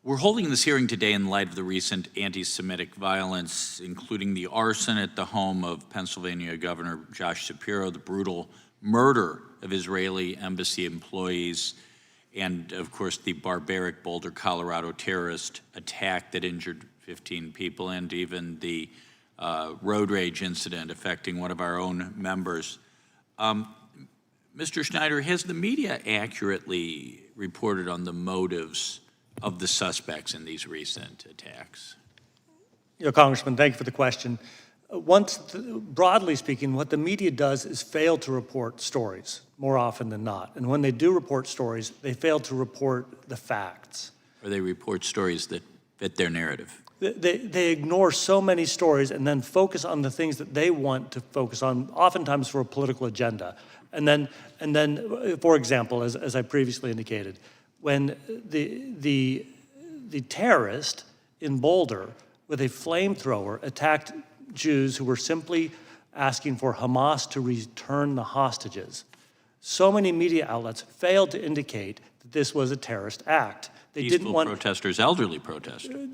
We're holding this hearing today in light of the recent anti-Semitic violence, including the arson at the home of Pennsylvania Governor Josh Shapiro, the brutal murder of Israeli embassy employees, and of course the barbaric Boulder, Colorado terrorist attack that injured 15 people, and even the road rage incident affecting one of our own members. Mr. Schneider, has the media accurately reported on the motives of the suspects in these recent attacks? Congressman, thank you for the question. Broadly speaking, what the media does is fail to report stories more often than not. And when they do report stories, they fail to report the facts. Or they report stories that fit their narrative. They ignore so many stories and then focus on the things that they want to focus on, oftentimes for a political agenda. And then, for example, as I previously indicated, when the terrorist in Boulder with a flamethrower attacked Jews who were simply asking for Hamas to return the hostages, so many media outlets failed to indicate that this was a terrorist act. They Peaceful didn't want protesters, elderly protesters.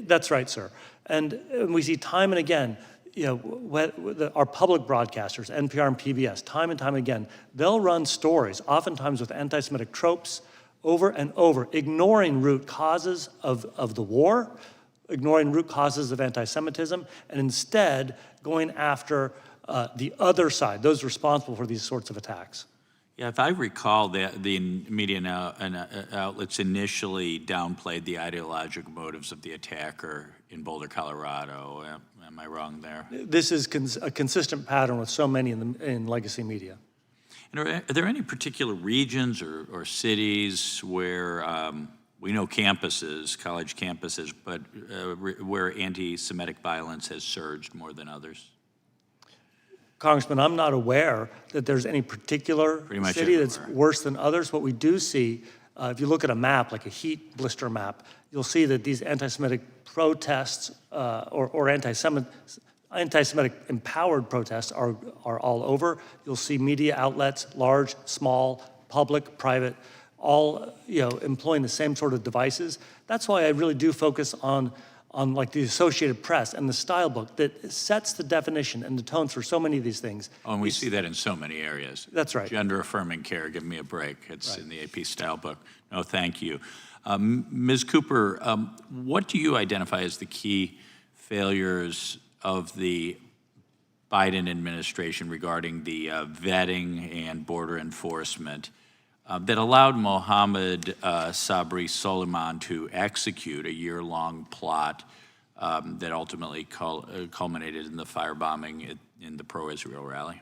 That's right, sir. And we see time and again, our public broadcasters, NPR and PBS, time and time again, they'll run stories, oftentimes with anti-Semitic tropes, over and over, ignoring root causes of the war, ignoring root causes of anti-Semitism, and instead going after the other side, those responsible for these sorts of attacks. Yeah, if I recall, the media outlets initially downplayed the ideological motives of the attacker in Boulder, Colorado. Am I wrong there? This is a consistent pattern with so many in legacy media. And are there any particular regions or cities where we know campuses, college campuses, but where anti-Semitic violence has surged more than others? Congressman, I'm not aware that there's any particular city that's worse than others. What we do see, if you look at a map, like a heat blister map, you'll see that these anti-Semitic protests or anti-Semitic empowered protests are all over. You'll see media outlets, large, small, public, private, all employing the same sort of devices. That's why I really do focus on like the Associated Press and the style book that sets the definition and the tones for so many of these things. Oh, and we see that in so many areas. That's right. Gender-affirming care, give me a break. It's right in the AP style book. No, thank you. Ms. Cooper, what do you identify as the key failures of the Biden administration regarding the vetting and border enforcement that allowed Mohammed Sabri Soliman to execute a year-long plot that ultimately culminated in the firebombing in the pro-Israel rally?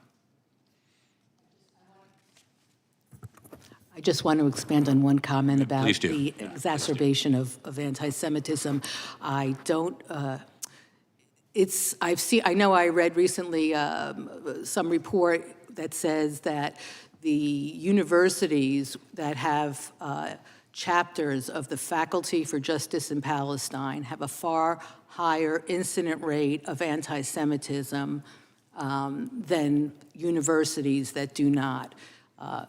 I just want to expand on one comment about the exacerbation of anti-Semitism. I don't. I know I read recently some report that says that the universities that have chapters of the Faculty for Justice in Palestine have a far higher incident rate of anti-Semitism than universities that do not.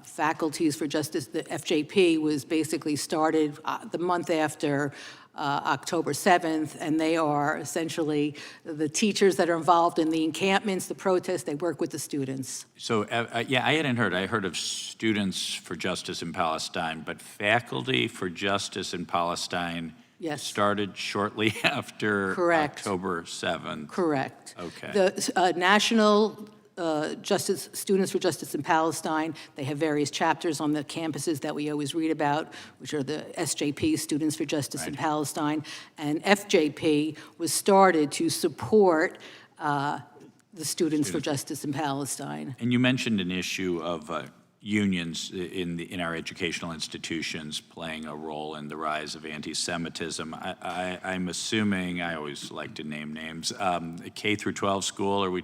Faculties for Justice, the FJP was basically started the month after October 7th, and they are essentially the teachers that are involved in the encampments, the protests. They work with the students. So, yeah, I hadn't heard. I heard of Students for Justice in Palestine, but Faculty for Justice in Palestine started shortly after October 7th. Correct. Okay. The National Students for Justice in Palestine, they have various chapters on the campuses that we always read about, which are the SJP, Students for Justice in Palestine, and FJP was started to support the Students for Justice in Palestine. And you mentioned an issue of unions in our educational institutions playing a role in the rise of anti-Semitism. I'm assuming, I always like to name names, K through 12 school, are we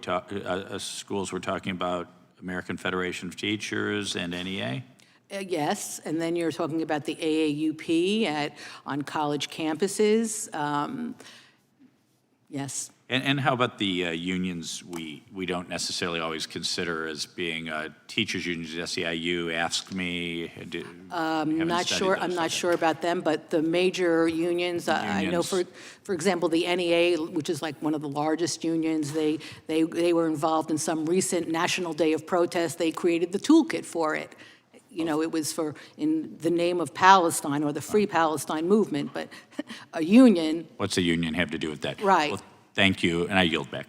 schools we're talking about American Federation of Teachers and NEA? Yes, and then you're talking about the AAUP on college campuses. Yes. And how about the unions we don't necessarily always consider as being teachers' unions? SEIU, Ask Me. I'm not sure about them, but the major unions, I know for example, the NEA, which is like one of the largest unions, they were involved in some recent National Day of Protest. They created the toolkit for it. You know, it was in the name of Palestine or the Free Palestine movement, but a union. What's a union have to do with that? Right. Well, thank you, and I yield back.